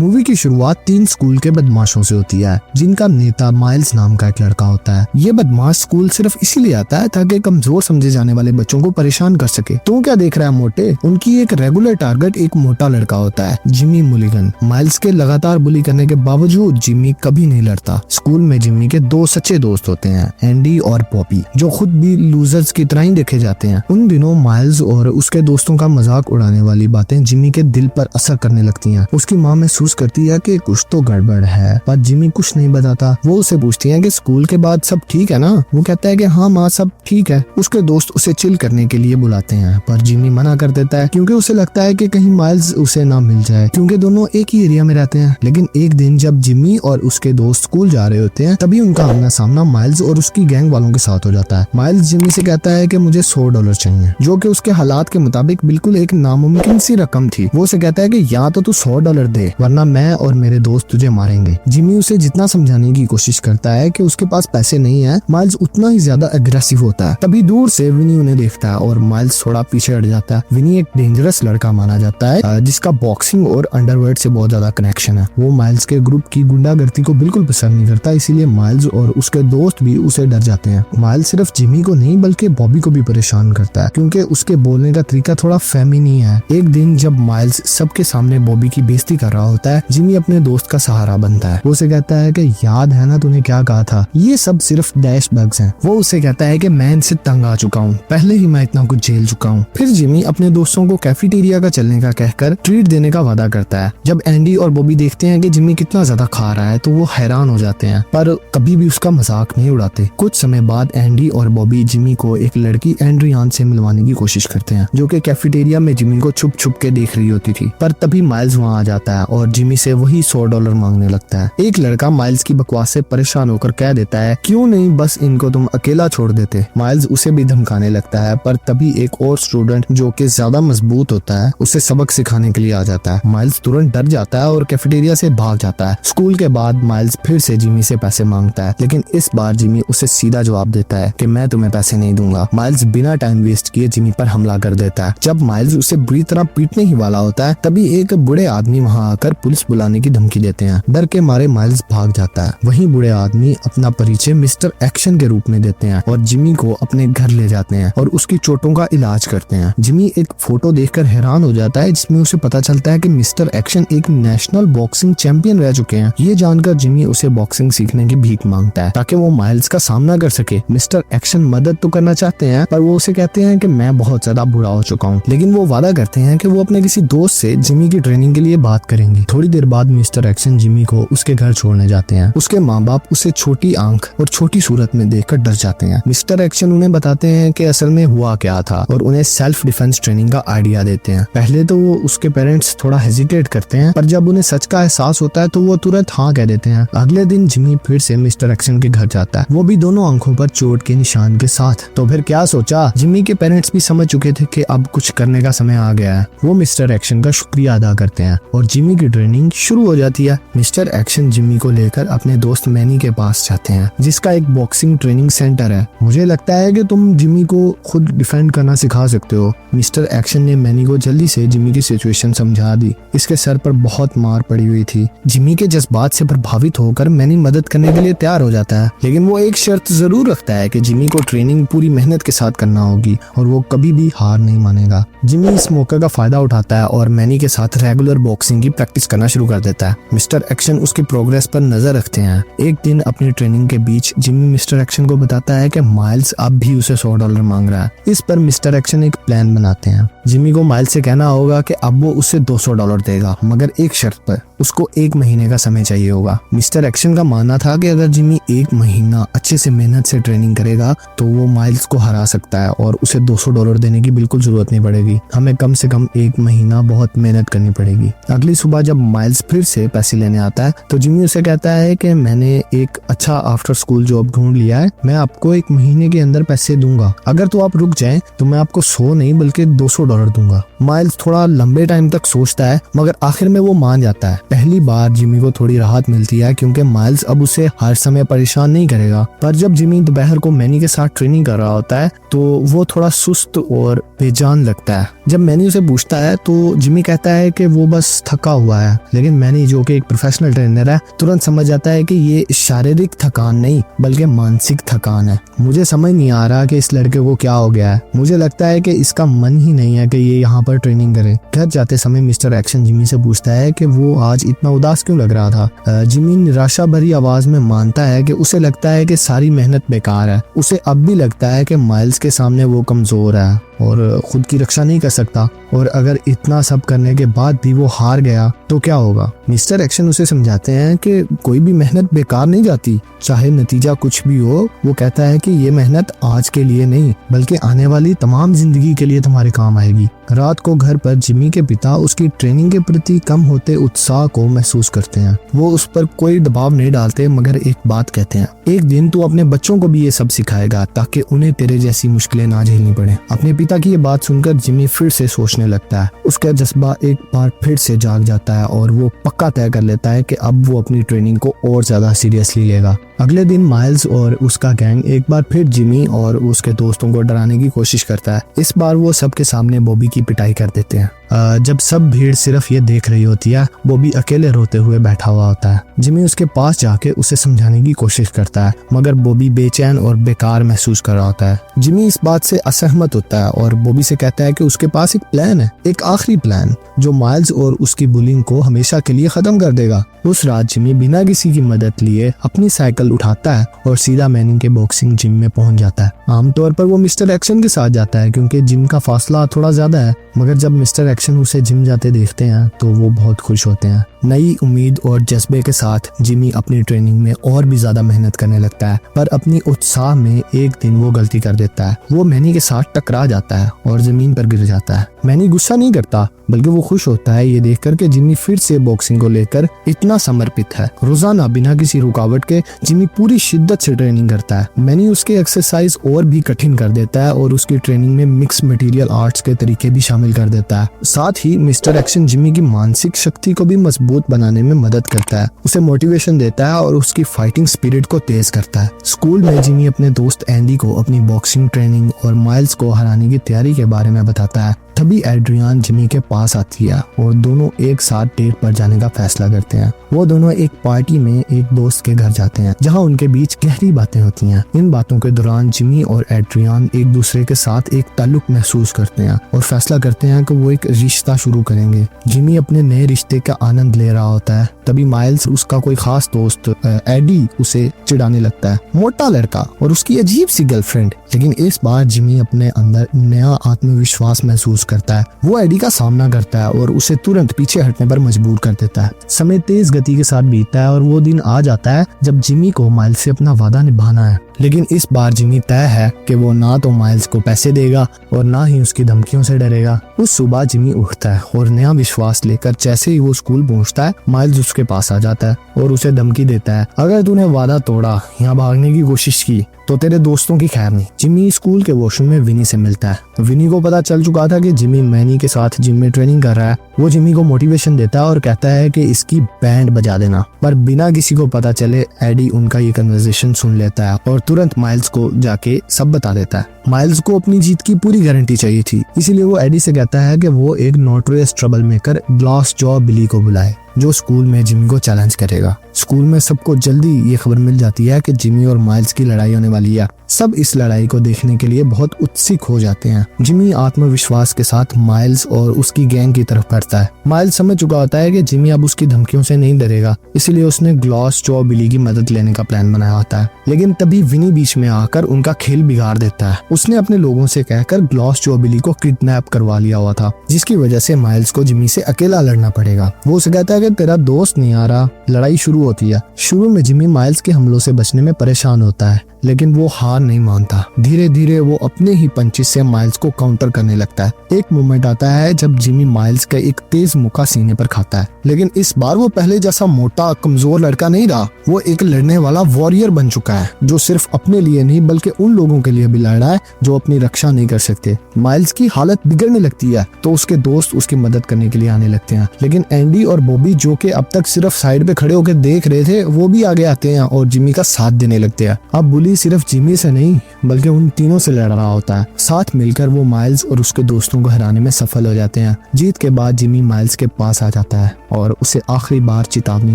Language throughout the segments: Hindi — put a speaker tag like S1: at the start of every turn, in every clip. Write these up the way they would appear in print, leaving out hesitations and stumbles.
S1: मूवी की शुरुआत 3 स्कूल के बदमाशों से होती है, जिनका नेता माइल्स नाम का एक लड़का होता है। ये बदमाश स्कूल सिर्फ इसीलिए आता है ताकि कमजोर समझे जाने वाले बच्चों को परेशान कर सके। तो क्या देख रहा है मोटे? उनकी एक रेगुलर टारगेट एक मोटा लड़का होता है, जिमी मुलिगन। माइल्स के लगातार बुली करने के बावजूद जिमी कभी नहीं लड़ता। स्कूल में जिमी के 2 सच्चे दोस्त होते हैं, एंडी और बॉबी, जो खुद भी लूजर्स की तरह ही देखे जाते हैं। उन दिनों माइल्स और उसके दोस्तों का मजाक उड़ाने वाली बातें जिमी के दिल पर असर करने लगती हैं। उसकी माँ महसूस करती है कि कुछ तो गड़बड़ है, पर जिमी कुछ नहीं बताता। वो उसे पूछती है कि स्कूल के बाद सब ठीक है ना? वो कहता है कि हाँ माँ, सब ठीक है। उसके दोस्त उसे चिल करने के लिए बुलाते हैं, पर जिमी मना कर देता है क्योंकि उसे लगता है कि कहीं माइल्स उसे ना मिल जाए, क्योंकि दोनों एक ही एरिया में रहते हैं। लेकिन एक दिन जब जिमी और उसके दोस्त स्कूल जा रहे होते हैं, तभी उनका आमना सामना माइल्स और उसकी गैंग वालों के साथ हो जाता है। माइल्स जिमी से कहता है कि मुझे $100 चाहिए, जो कि उसके हालात के मुताबिक बिल्कुल एक नामुमकिन सी रकम थी। वो उसे कहता है कि या तो तू $100 दे, वरना मैं और मेरे दोस्त तुझे मारेंगे। जिमी उसे जितना समझाने की कोशिश करता है कि उसके पास पैसे नहीं है, माइल्स उतना ही ज्यादा अग्रेसिव होता है। तभी दूर से विनी उन्हें देखता है और माइल्स थोड़ा पीछे हट जाता है। विनी एक डेंजरस लड़का माना जाता है, जिसका बॉक्सिंग और अंडरवर्ल्ड से बहुत ज्यादा कनेक्शन है। वो माइल्स के ग्रुप की गुंडागर्दी को बिल्कुल पसंद नहीं करता, इसीलिए माइल्स और उसके दोस्त भी उसे डर जाते हैं। माइल्स सिर्फ जिमी को नहीं बल्कि बॉबी को भी परेशान करता है, क्योंकि उसके बोलने का तरीका थोड़ा फेमिनी है। एक दिन जब माइल्स सबके सामने बॉबी की बेइज्जती कर रहा होता है, जिमी अपने दोस्त का सहारा बनता है। वो उसे कहता है कि याद है ना तूने क्या कहा था, ये सब सिर्फ डैश बग्स हैं। वो उसे कहता है कि मैं इनसे तंग आ चुका हूँ, पहले ही मैं इतना कुछ झेल चुका हूँ। फिर जिमी अपने दोस्तों को कैफेटेरिया का चलने का कहकर ट्रीट देने का वादा करता है। जब एंडी और बॉबी देखते हैं कि जिमी कितना ज्यादा खा रहा है, तो वो हैरान हो जाते हैं, पर कभी भी उसका मजाक नहीं उड़ाते। कुछ समय बाद एंडी और बॉबी जिमी को एक लड़की एंड्रियान से मिलवाने की कोशिश करते हैं, जो कि कैफेटेरिया में जिमी को छुप छुप के देख रही होती थी। पर तभी माइल्स वहाँ आ जाता है और जिमी से वही $100 मांगने लगता है। एक लड़का माइल्स की बकवास से परेशान होकर कह देता है, क्यों नहीं बस इनको तुम अकेला छोड़ देते। माइल्स उसे भी धमकाने लगता है, पर तभी एक और स्टूडेंट जो कि ज्यादा मजबूत होता है, उसे सबक सिखाने के लिए आ जाता है। माइल्स तुरंत डर जाता है और कैफेटेरिया से भाग जाता है। स्कूल के बाद माइल्स फिर से जिमी से पैसे मांगता है, लेकिन इस बार जिमी उसे सीधा जवाब देता है कि मैं तुम्हें पैसे नहीं दूंगा। माइल्स बिना टाइम वेस्ट किए जिमी पर हमला कर देता है। जब माइल्स उसे बुरी तरह पीटने ही वाला होता है, तभी एक बूढ़े आदमी वहाँ आकर पुलिस बुलाने की धमकी देते हैं। डर के मारे माइल्स भाग जाता है। वहीं बूढ़े आदमी अपना परिचय मिस्टर एक्शन के रूप में देते हैं और जिमी को अपने घर ले जाते हैं और उसकी चोटों का इलाज करते हैं। जिमी एक फोटो देखकर हैरान हो जाता है, जिसमें उसे पता चलता है कि मिस्टर एक्शन एक नेशनल बॉक्सिंग चैंपियन रह चुके हैं। ये जानकर जिमी उसे बॉक्सिंग सीखने की भीख मांगता है ताकि वो माइल्स का सामना कर सके। मिस्टर एक्शन मदद तो करना चाहते हैं, पर वो उसे कहते हैं कि मैं बहुत ज्यादा बुरा हो चुका हूँ, लेकिन वो वादा करते हैं कि वो अपने किसी दोस्त से जिमी की ट्रेनिंग के लिए बात करेंगे। थोड़ी देर बाद मिस्टर एक्शन जिमी को उसके घर छोड़ने जाते हैं। उसके माँ बाप उसे छोटी आंख और छोटी सूरत में देखकर डर जाते हैं। मिस्टर एक्शन उन्हें बताते हैं कि असल में हुआ क्या था और उन्हें सेल्फ डिफेंस ट्रेनिंग का आइडिया देते हैं। पहले तो वो उसके पेरेंट्स थोड़ा हेजिटेट करते हैं, पर जब उन्हें सच का एहसास होता है तो वो तुरंत हाँ कह देते हैं। अगले दिन जिमी फिर से मिस्टर एक्शन के घर जाता है, वो भी दोनों आंखों पर चोट के निशान के साथ। तो फिर क्या सोचा, जिमी के पेरेंट्स भी समझ चुके थे कि अब कुछ करने का समय आ गया है। वो मिस्टर एक्शन का शुक्रिया अदा करते हैं और जिमी की ट्रेनिंग शुरू हो जाती है। मिस्टर एक्शन जिमी को लेकर अपने दोस्त मैनी के पास जाते हैं, जिसका एक बॉक्सिंग ट्रेनिंग सेंटर है। मुझे लगता है कि तुम जिमी को खुद डिफेंड करना सिखा सकते हो। मिस्टर एक्शन ने मैनी को जल्दी से जिमी की सिचुएशन समझा दी। इसके सर पर बहुत मार पड़ी हुई थी। जिमी के जज्बात से प्रभावित होकर मैनी मदद करने के लिए तैयार हो जाता है, लेकिन वो एक शर्त जरूर रखता है कि जिमी को ट्रेनिंग पूरी मेहनत के साथ करना होगी और वो कभी भी हार नहीं मानेगा। जिमी इस मौके का फायदा उठाता है और मैनी के साथ रेगुलर बॉक्सिंग की प्रैक्टिस करना शुरू कर देता है। मिस्टर एक्शन उसकी प्रोग्रेस पर नजर रखते हैं। एक दिन अपनी ट्रेनिंग के बीच जिमी मिस्टर एक्शन को बताता है कि माइल्स अब भी उसे $100 मांग रहा है। इस पर मिस्टर एक्शन एक प्लान बनाते हैं। जिमी को माइल्स से कहना होगा कि अब वो उसे $200 देगा, मगर एक शर्त पर, उसको 1 महीने का समय चाहिए होगा। मिस्टर एक्शन का मानना था कि अगर जिमी 1 महीना अच्छे से मेहनत से ट्रेनिंग करेगा तो वो माइल्स को हरा सकता है और उसे $200 देने की बिल्कुल जरूरत नहीं पड़ेगी। हमें कम से कम 1 महीना बहुत मेहनत करनी पड़ेगी। अगली सुबह जब माइल्स फिर से पैसे लेने आता है तो जिमी उसे कहता है कि मैंने एक अच्छा आफ्टर स्कूल जॉब ढूंढ लिया है, मैं आपको 1 महीने के अंदर पैसे दूंगा। अगर तो आप रुक जाएं तो मैं आपको 100 नहीं बल्कि $200 दूंगा। माइल्स थोड़ा लंबे टाइम तक सोचता है, मगर आखिर में वो मान जाता है। पहली बार जिमी को थोड़ी राहत मिलती है क्योंकि माइल्स अब उसे हर समय परेशान नहीं करेगा। पर जब जिमी दोपहर को मैनी के साथ ट्रेनिंग कर रहा होता है तो वो थोड़ा सुस्त और बेजान लगता है। जब मैनी उसे पूछता है तो जिमी कहता है कि वो बस थका हुआ है, लेकिन मैनी जो कि एक प्रोफेशनल ट्रेनर है तुरंत समझ जाता है कि ये शारीरिक थकान नहीं बल्कि मानसिक थकान है। मुझे समझ नहीं आ रहा कि इस लड़के को क्या हो गया है, मुझे लगता है कि इसका मन ही नहीं है कि ये यहाँ पर ट्रेनिंग करे। घर जाते समय मिस्टर एक्शन जिमी से पूछता है कि वो आज इतना उदास क्यों लग रहा था। जिमी निराशा भरी आवाज में मानता है कि उसे लगता है कि सारी मेहनत बेकार है। उसे अब भी लगता है कि माइल्स के सामने वो कमजोर है और खुद की रक्षा नहीं कर सकता, और अगर इतना सब करने के बाद भी वो हार गया तो क्या होगा। मिस्टर एक्शन उसे समझाते हैं कि कोई भी मेहनत बेकार नहीं जाती, चाहे नतीजा कुछ भी हो। वो कहता है कि ये मेहनत आज के लिए नहीं बल्कि आने वाली तमाम जिंदगी के लिए तुम्हारे काम आएगी। रात को घर पर जिमी के पिता उसकी ट्रेनिंग के प्रति कम होते उत्साह को महसूस करते हैं। वो उस पर कोई दबाव नहीं डालते, मगर एक बात कहते हैं, एक दिन तू अपने बच्चों को भी ये सब सिखाएगा ताकि उन्हें तेरे जैसी मुश्किलें ना झेलनी पड़े। अपने पिता की ये बात सुनकर जिमी फिर से सोचने लगता है। उसका जज्बा एक बार फिर से जाग जाता है और वो पक्का तय कर लेता है कि अब वो अपनी ट्रेनिंग को और ज्यादा सीरियसली लेगा। अगले दिन माइल्स और उसका गैंग एक बार फिर जिमी और उसके दोस्तों को डराने की कोशिश करता है। इस बार वो सबके सामने बॉबी की पिटाई कर देते हैं। जब सब भीड़ सिर्फ ये देख रही होती है, बॉबी अकेले रोते हुए बैठा हुआ होता है। जिमी उसके पास जाके उसे समझाने की कोशिश करता है, मगर बॉबी बेचैन और बेकार महसूस कर रहा होता है। जिमी इस बात से असहमत होता है और बॉबी से कहता है कि उसके पास एक प्लान है, एक आखिरी प्लान जो माइल्स और उसकी बुलिंग को हमेशा के लिए खत्म कर देगा। उस रात जिमी बिना किसी की मदद लिए अपनी साइकिल उठाता है और सीधा मैनिंग के बॉक्सिंग जिम में पहुंच जाता है। आमतौर पर वो मिस्टर एक्शन के साथ जाता है क्योंकि जिम का फासला थोड़ा ज्यादा है, मगर जब मिस्टर एक्शन उसे जिम जाते देखते हैं तो वो बहुत खुश होते हैं। नई उम्मीद और जज्बे के साथ जिमी अपनी ट्रेनिंग में और भी ज्यादा मेहनत करने लगता है, पर अपनी उत्साह में एक दिन वो गलती कर देता है। वो मैनी के साथ टकरा जाता है और जमीन पर गिर जाता है। मैनी गुस्सा नहीं करता बल्कि वो खुश होता है ये देखकर कि जिमी फिर से बॉक्सिंग को लेकर इतना समर्पित है। रोजाना बिना किसी रुकावट के जिमी पूरी शिद्दत से ट्रेनिंग करता है। मैनी उसके एक्सरसाइज और भी कठिन कर देता है और उसकी ट्रेनिंग में मिक्स मटेरियल आर्ट्स के तरीके भी शामिल कर देता है। साथ ही मिस्टर एक्शन जिमी की मानसिक शक्ति को भी मजबूत बनाने में मदद करता है, उसे मोटिवेशन देता है और उसकी फाइटिंग स्पिरिट को तेज करता है। स्कूल में जिमी अपने दोस्त एंडी को अपनी बॉक्सिंग ट्रेनिंग और माइल्स को हराने की तैयारी के बारे में बताता है। तभी एड्रियान जिमी के पास आती है और दोनों एक साथ डेट पर जाने का फैसला करते हैं। वो दोनों एक पार्टी में एक दोस्त के घर जाते हैं जहां उनके बीच गहरी बातें होती हैं। इन बातों के दौरान जिमी और एड्रियान एक दूसरे के साथ एक ताल्लुक महसूस करते हैं और फैसला करते हैं कि वो एक रिश्ता शुरू करेंगे। जिमी अपने नए रिश्ते का आनंद ले रहा होता है, तभी माइल्स उसका कोई खास दोस्त एडी उसे चिढ़ाने लगता है। मोटा लड़का और उसकी अजीब सी गर्लफ्रेंड। लेकिन इस बार जिमी अपने अंदर नया आत्मविश्वास महसूस करता है। वो एडी का सामना करता है और उसे तुरंत पीछे हटने पर मजबूर कर देता है। समय तेज गति के साथ बीतता है और वो दिन आ जाता है जब जिमी को माइल्स से अपना वादा निभाना है। लेकिन इस बार जिमी तय है कि वो ना तो माइल्स को पैसे देगा और ना ही उसकी धमकियों से डरेगा। उस सुबह जिमी उठता है और नया विश्वास लेकर जैसे ही वो स्कूल पहुंचता है, माइल्स उसके पास आ जाता है और उसे धमकी देता है, अगर तूने वादा तोड़ा या भागने की कोशिश की तो तेरे दोस्तों की खैर नहीं। जिमी स्कूल के वॉशरूम में विनी से मिलता है। विनी को पता चल चुका था कि जिमी मैनी के साथ जिम में ट्रेनिंग कर रहा है। वो जिमी को मोटिवेशन देता है और कहता है कि इसकी बैंड बजा देना, पर बिना किसी को पता चले एडी उनका ये कन्वर्सेशन सुन लेता है और तुरंत माइल्स को जाके सब बता देता है। माइल्स को अपनी जीत की पूरी गारंटी चाहिए थी, इसीलिए वो एडी से कहता है कि वो एक notorious trouble maker glass jaw Billy को बुलाए जो स्कूल में जिमी को चैलेंज करेगा। स्कूल में सबको जल्दी ये खबर मिल जाती है कि जिमी और माइल्स की लड़ाई होने वाली है। सब इस लड़ाई को देखने के लिए बहुत उत्सुक हो जाते हैं। जिमी आत्मविश्वास के साथ माइल्स और उसकी गैंग की तरफ बढ़ता है। माइल्स समझ चुका होता है कि जिमी अब उसकी धमकियों से नहीं डरेगा, इसलिए उसने ग्लास जॉ बिली की मदद लेने का प्लान बनाया होता है। लेकिन तभी विनी बीच में आकर उनका खेल बिगाड़ देता है। उसने अपने लोगों से कहकर ग्लास जॉ बिली को किडनैप करवा लिया हुआ था, जिसकी वजह से माइल्स को जिमी से अकेला लड़ना पड़ेगा। वो उसे कहता है कि तेरा दोस्त नहीं आ रहा। लड़ाई शुरू होती है। शुरू में जिमी माइल्स के हमलों से बचने में परेशान होता है, लेकिन वो हार नहीं मानता। धीरे धीरे वो अपने ही पंचेस से माइल्स को काउंटर करने लगता है। एक मोमेंट आता है जब जिमी माइल्स का एक तेज मुक्का सीने पर खाता है, लेकिन इस बार वो पहले जैसा मोटा कमजोर लड़का नहीं रहा। वो एक लड़ने वाला वॉरियर बन चुका है जो सिर्फ अपने लिए नहीं बल्कि उन लोगों के लिए भी लड़ रहा है जो अपनी रक्षा नहीं कर सकते। माइल्स की हालत बिगड़ने लगती है तो उसके दोस्त उसकी मदद करने के लिए आने लगते हैं, लेकिन एंडी और बॉबी जो कि अब तक सिर्फ साइड पे खड़े होकर देख रहे थे वो भी आगे आते हैं और जिमी का साथ देने लगते हैं। अब बुली एंडी सिर्फ जिमी से नहीं बल्कि उन तीनों से लड़ रहा होता है। साथ मिलकर वो माइल्स और उसके दोस्तों को हराने में सफल हो जाते हैं। जीत के बाद जिमी माइल्स के पास आ जाता है और उसे आखिरी बार चेतावनी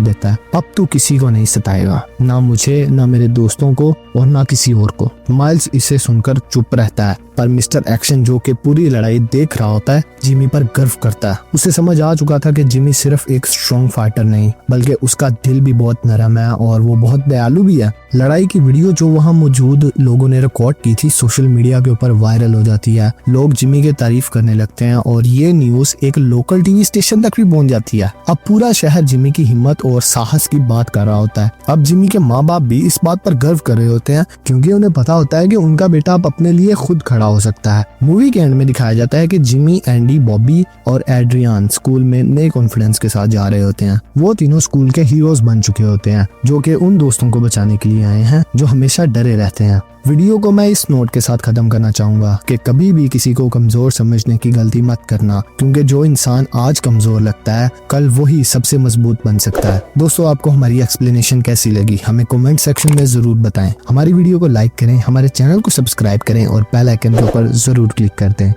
S1: देता है, अब तू किसी को नहीं सताएगा, ना मुझे, ना मेरे दोस्तों को और ना किसी और को। माइल्स इसे सुनकर चुप रहता है, पर मिस्टर एक्शन जो कि पूरी लड़ाई देख रहा होता है जिमी पर गर्व करता है। उसे समझ आ चुका था कि जिमी सिर्फ एक स्ट्रॉन्ग फाइटर नहीं बल्कि उसका दिल भी बहुत नरम है और वो बहुत दयालु भी है। लड़ाई की वीडियो जो वहाँ मौजूद लोगों ने रिकॉर्ड की थी सोशल मीडिया के ऊपर वायरल हो जाती है। लोग जिमी की तारीफ करने लगते हैं और ये न्यूज एक लोकल टीवी स्टेशन तक भी पहुंच जाती है। अब पूरा शहर जिमी की हिम्मत और साहस की बात कर रहा होता है। अब जिमी के माँ बाप भी इस बात पर गर्व कर रहे होते हैं क्योंकि उन्हें पता होता है कि उनका बेटा अब अपने लिए खुद खड़ा हो सकता है। मूवी के एंड में दिखाया जाता है कि जिमी, एंडी, बॉबी और एड्रियन स्कूल में नए कॉन्फिडेंस के साथ जा रहे होते हैं। वो तीनों स्कूल के हीरोज बन चुके होते हैं जो कि उन दोस्तों को बचाने के लिए आए हैं जो हमेशा डरे रहते हैं। वीडियो को मैं इस नोट के साथ खत्म करना चाहूंगा कि कभी भी किसी को कमजोर समझने की गलती मत करना, क्योंकि जो इंसान आज कमजोर लगता है कल वही सबसे मजबूत बन सकता है। दोस्तों, आपको हमारी एक्सप्लेनेशन कैसी लगी हमें कमेंट सेक्शन में जरूर बताएं। हमारी वीडियो को लाइक करें, हमारे चैनल को सब्सक्राइब करें और बेल आइकन के ऊपर जरूर क्लिक कर दें।